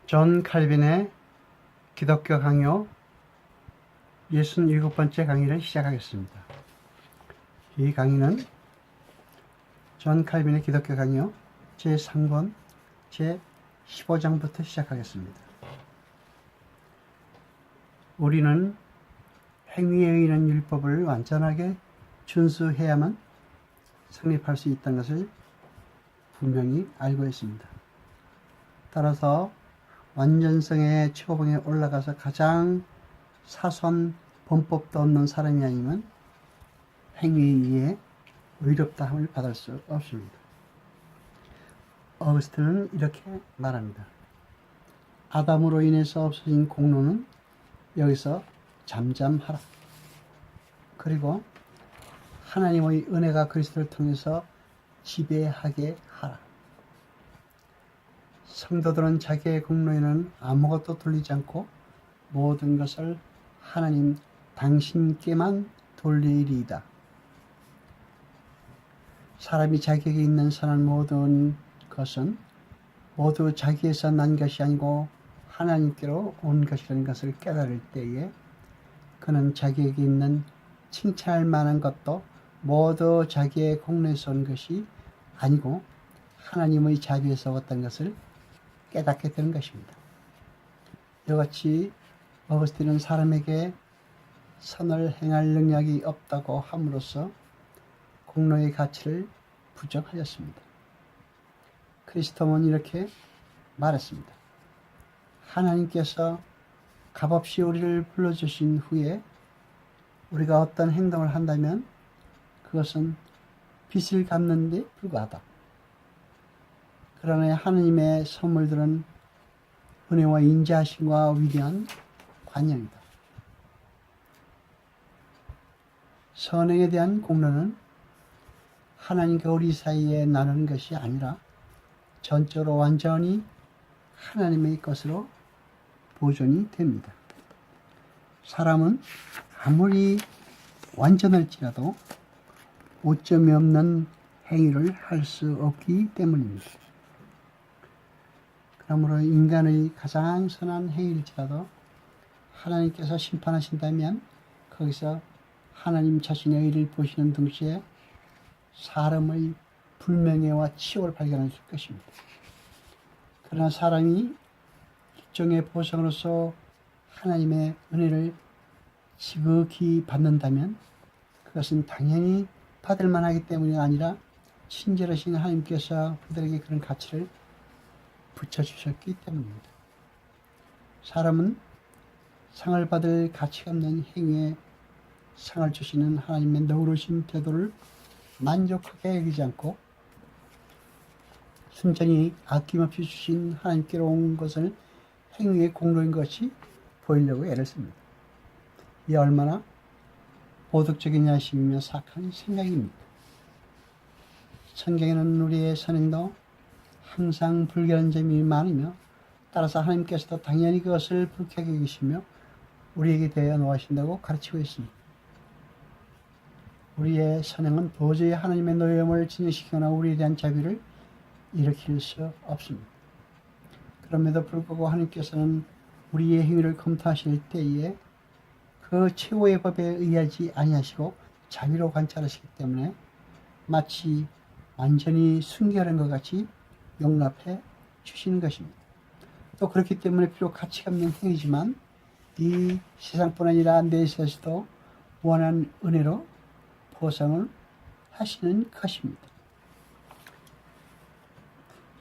존 칼빈의 기독교 강요 67번째 강의를 시작하겠습니다. 이 강의는 존 칼빈의 기독교 강요 제3권 제15장부터 시작하겠습니다. 우리는 행위에 의한 율법을 완전하게 준수해야만 성립할 수 있다는 것을 분명히 알고 있습니다. 따라서 완전성의 최고봉에 올라가서 가장 사소한 범법도 없는 사람이 아니면 행위에 의해 의롭다함을 받을 수 없습니다. 어거스틴은 이렇게 말합니다. 아담으로 인해서 없어진 공로는 여기서 잠잠하라. 그리고 하나님의 은혜가 그리스도를 통해서 지배하게 하라. 성도들은 자기의 공로에는 아무것도 돌리지 않고 모든 것을 하나님 당신께만 돌리리이다. 사람이 자기에게 있는 선한 모든 것은 모두 자기에서 난 것이 아니고 하나님께로 온 것이라는 것을 깨달을 때에 그는 자기에게 있는 칭찬할 만한 것도 모두 자기의 공로에서 온 것이 아니고 하나님의 자비에서 왔다는 것을 깨닫게 되는 것입니다. 이같이 어거스틴은 사람에게 선을 행할 능력이 없다고 함으로써 공로의 가치를 부정하였습니다. 크리스토는 이렇게 말했습니다. 하나님께서 값없이 우리를 불러주신 후에 우리가 어떤 행동을 한다면 그것은 빚을 갚는 데 불과하다. 그러나 하나님의 선물들은 은혜와 인자하심과 위대한 관용이다. 선행에 대한 공로는 하나님과 우리 사이에 나누는 것이 아니라 전적으로 완전히 하나님의 것으로 보존이 됩니다. 사람은 아무리 완전할지라도 오점이 없는 행위를 할 수 없기 때문입니다. 그러므로 인간의 가장 선한 행위일지라도 하나님께서 심판하신다면 거기서 하나님 자신의 의를 보시는 동시에 사람의 불명예와 치욕을 발견하실 것입니다. 그러나 사람이 일종의 보상으로서 하나님의 은혜를 지극히 받는다면 그것은 당연히 받을 만하기 때문이 아니라 친절하신 하나님께서 그들에게 그런 가치를 붙여주셨기 때문입니다. 사람은 상을 받을 가치가 없는 행위에 상을 주시는 하나님의 너그러우신 태도를 만족하게 여기지 않고 순전히 아낌없이 주신 하나님께로 온 것을 행위의 공로인 것이 보이려고 애를 씁니다. 이 얼마나 보덕적인 야심이며 사악한 생각입니다. 성경에는 우리의 선행도 항상 불결한 점이 많으며 따라서 하나님께서도 당연히 그것을 불쾌하게 여기시며 우리에게 대하여 노하신다고 가르치고 있습니다. 우리의 선행은 도저히 하나님의 노여움을 진정시키거나 우리에 대한 자비를 일으킬 수 없습니다. 그럼에도 불구하고 하나님께서는 우리의 행위를 검토하실 때에 그 최고의 법에 의하지 아니하시고 자비로 관찰하시기 때문에 마치 완전히 순결한 것 같이 용납해 주시는 것입니다. 또 그렇기 때문에 비록 가치가 없는 행위지만 이 세상뿐 아니라 내세에서도 무한한 은혜로 보상을 하시는 것입니다.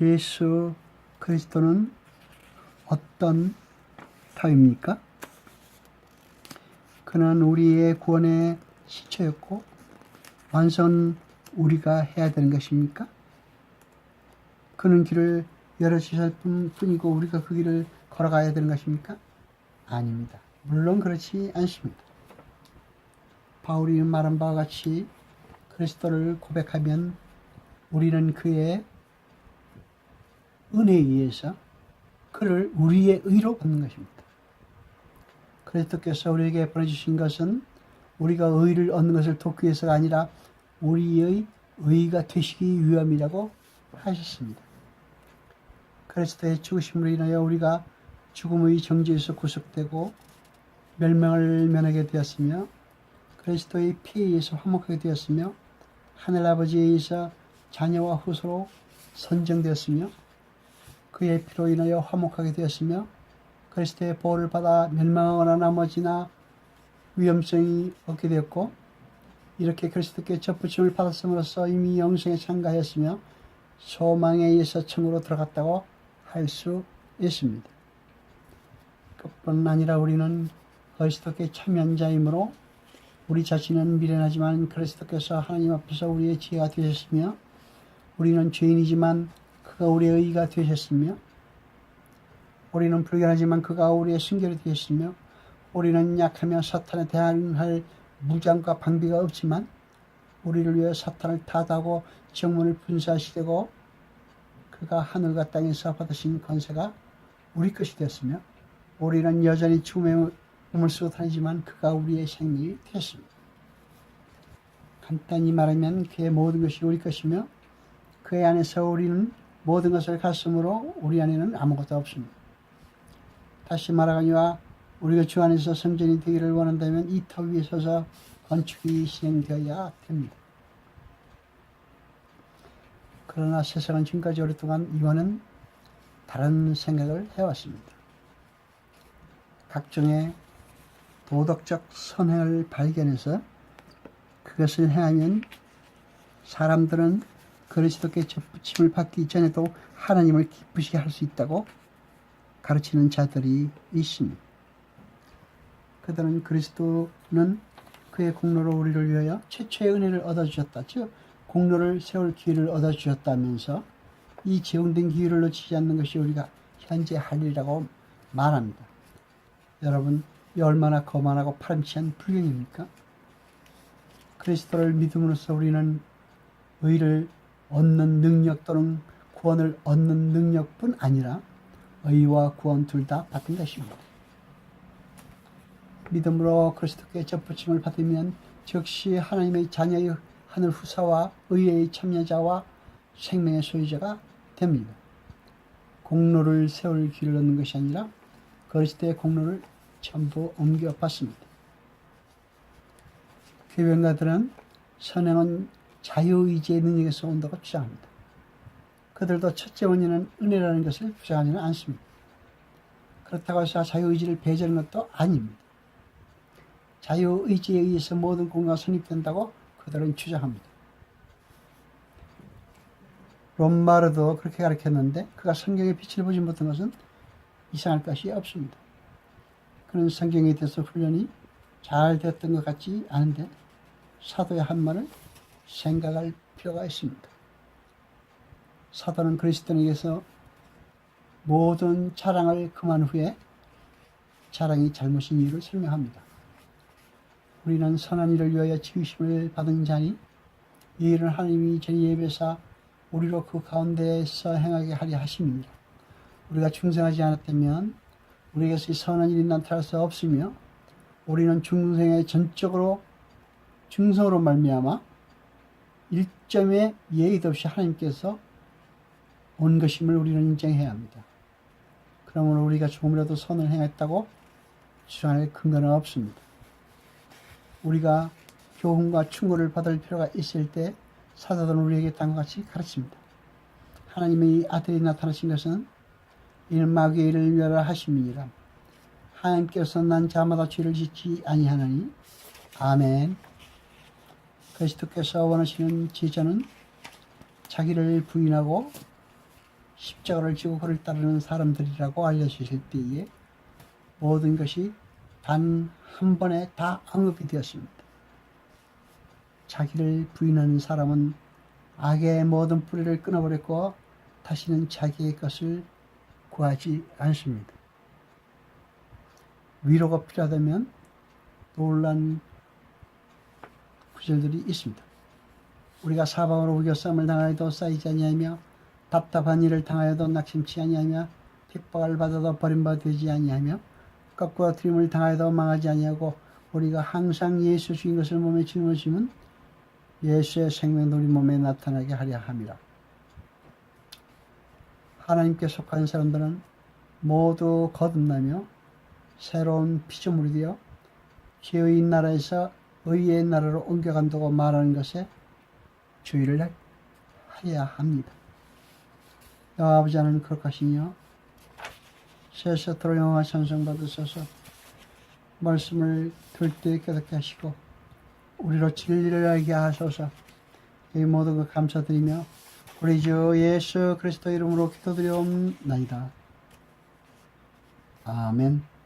예수 그리스도는 어떤 터입니까? 그는 우리의 구원의 시초였고 완성은 우리가 해야 되는 것입니까? 그는 길을 열어주실 뿐이고 우리가 그 길을 걸어가야 되는 것입니까? 아닙니다. 물론 그렇지 않습니다. 바울이 말한 바와 같이 그리스도를 고백하면 우리는 그의 은혜에 의해서 그를 우리의 의로 받는 것입니다. 그리스도께서 우리에게 보내주신 것은 우리가 의를 얻는 것을 돕기 위해서가 아니라 우리의 의가 되시기 위함이라고 하셨습니다. 그리스도의 죽으심으로 인하여 우리가 죽음의 정죄에서 구속되고 멸망을 면하게 되었으며 그리스도의 피에 의해서 화목하게 되었으며 하늘아버지에 의해서 자녀와 후손으로 선정되었으며 그의 피로 인하여 화목하게 되었으며 그리스도의 보호를 받아 멸망하거나 나머지나 위험성이 없게 되었고 이렇게 그리스도께 접붙임을 받았음으로써 이미 영생에 참가하였으며 소망에 의해서 천국으로 들어갔다고 할 수 있습니다. 그뿐 아니라 우리는 그리스도께 참여한 자이므로 우리 자신은 미련하지만 그리스도께서 하나님 앞에서 우리의 지혜가 되셨으며 우리는 죄인이지만 그가 우리의 의가 되셨으며 우리는 불결하지만 그가 우리의 순결이 되셨으며 우리는 약하며 사탄에 대항할 무장과 방비가 없지만 우리를 위해 사탄을 타도하고 정문을 분사하시되고 그가 하늘과 땅에서 받으신 권세가 우리 것이 되었으며 우리는 여전히 죽음의 몸을 쓰고 다니지만 그가 우리의 생명이 되었습니다. 간단히 말하면 그의 모든 것이 우리 것이며 그의 안에서 우리는 모든 것을 갖으므로 우리 안에는 아무것도 없습니다. 다시 말하거니와 우리가 주 안에서 성전이 되기를 원한다면 이 터 위에 서서 건축이 진행되어야 됩니다. 그러나 세상은 지금까지 오랫동안 이와는 다른 생각을 해왔습니다. 각종의 도덕적 선행을 발견해서 그것을 행하면 사람들은 그리스도께 접붙임을 받기 전에도 하나님을 기쁘시게 할 수 있다고 가르치는 자들이 있습니다. 그들은 그리스도는 그의 공로로 우리를 위하여 최초의 은혜를 얻어주셨다. 즉 공로를 세울 기회를 얻어주셨다면서 이 제공된 기회를 놓치지 않는 것이 우리가 현재 할 일이라고 말합니다. 여러분, 이 얼마나 거만하고 파렴치한 불경입니까? 그리스도를 믿음으로써 우리는 의를 얻는 능력 또는 구원을 얻는 능력뿐 아니라 의와 구원 둘 다 받은 것입니다. 믿음으로 그리스도께 접붙임을 받으면 즉시 하나님의 자녀의 하늘 후사와 의의 참여자와 생명의 소유자가 됩니다. 공로를 세울 길을 얻는 것이 아니라 그리스도의 공로를 전부 옮겨받습니다. 교변가들은 선행은 자유의지의 능력에서 온다고 주장합니다. 그들도 첫째 원인은 은혜라는 것을 주장하지는 않습니다. 그렇다고 해서 자유의지를 배제하는 것도 아닙니다. 자유의지에 의해서 모든 공로가 성립된다고 그들은 주장합니다. 롬마르도 그렇게 가르쳤는데 그가 성경의 빛을 보지 못한 것은 이상할 것이 없습니다. 그는 성경에 대해서 훈련이 잘 됐던 것 같지 않은데 사도의 한 말을 생각할 필요가 있습니다. 사도는 그리스도인에게서 모든 자랑을 금한 후에 자랑이 잘못인 이유를 설명합니다. 우리는 선한 일을 위하여 지으심을 받은 자니 이 일은 하나님이 전 예배사 우리로 그 가운데에서 행하게 하려 하심이니라. 우리가 충성하지 않았다면 우리에게서 선한 일이 나타날 수 없으며 우리는 중생의 전적으로 중성으로 말미암아 일점의 예의도 없이 하나님께서 온 것임을 우리는 인정해야 합니다. 그러므로 우리가 조금이라도 선을 행했다고 주장할 근거는 없습니다. 우리가 교훈과 충고를 받을 필요가 있을 때 사도들은 우리에게 다음과 같이 가르칩니다. 하나님의 아들이 나타나신 것은 이는 마귀의 일을 멸하심이니라. 하나님께서 난 자마다 죄를 짓지 아니하나니. 아멘. 그리스도께서 원하시는 제자는 자기를 부인하고 십자가를 지고 그를 따르는 사람들이라고 알려주실 때에 모든 것이 단 한 번에 다 언급이 되었습니다. 자기를 부인하는 사람은 악의 모든 뿌리를 끊어버렸고 다시는 자기의 것을 구하지 않습니다. 위로가 필요하다면 놀란 구절들이 있습니다. 우리가 사방으로 우겨싸움을 당하여도 쌓이지 아니하며 답답한 일을 당하여도 낙심치 아니하며 핍박을 받아도 버림받지 아니하며 거꾸로 트림을 당하여도 망하지 아니하고 우리가 항상 예수 주인 것을 몸에 짊어지면 예수의 생명도 우리 몸에 나타나게 하려 함이라. 하나님께 속한 사람들은 모두 거듭나며 새로운 피조물이 되어 죄의 나라에서 의의 나라로 옮겨간다고 말하는 것에 주의를 해야 합니다. 여호와 아버지 하나님 거룩하시며 세세토록 영화 찬송 받으셔서 말씀을 들 때 깨닫게 하시고 우리로 진리를 알게 하소서. 이 모든 것 감사드리며 우리 주 예수 그리스도 이름으로 기도드리옵나이다. 아멘.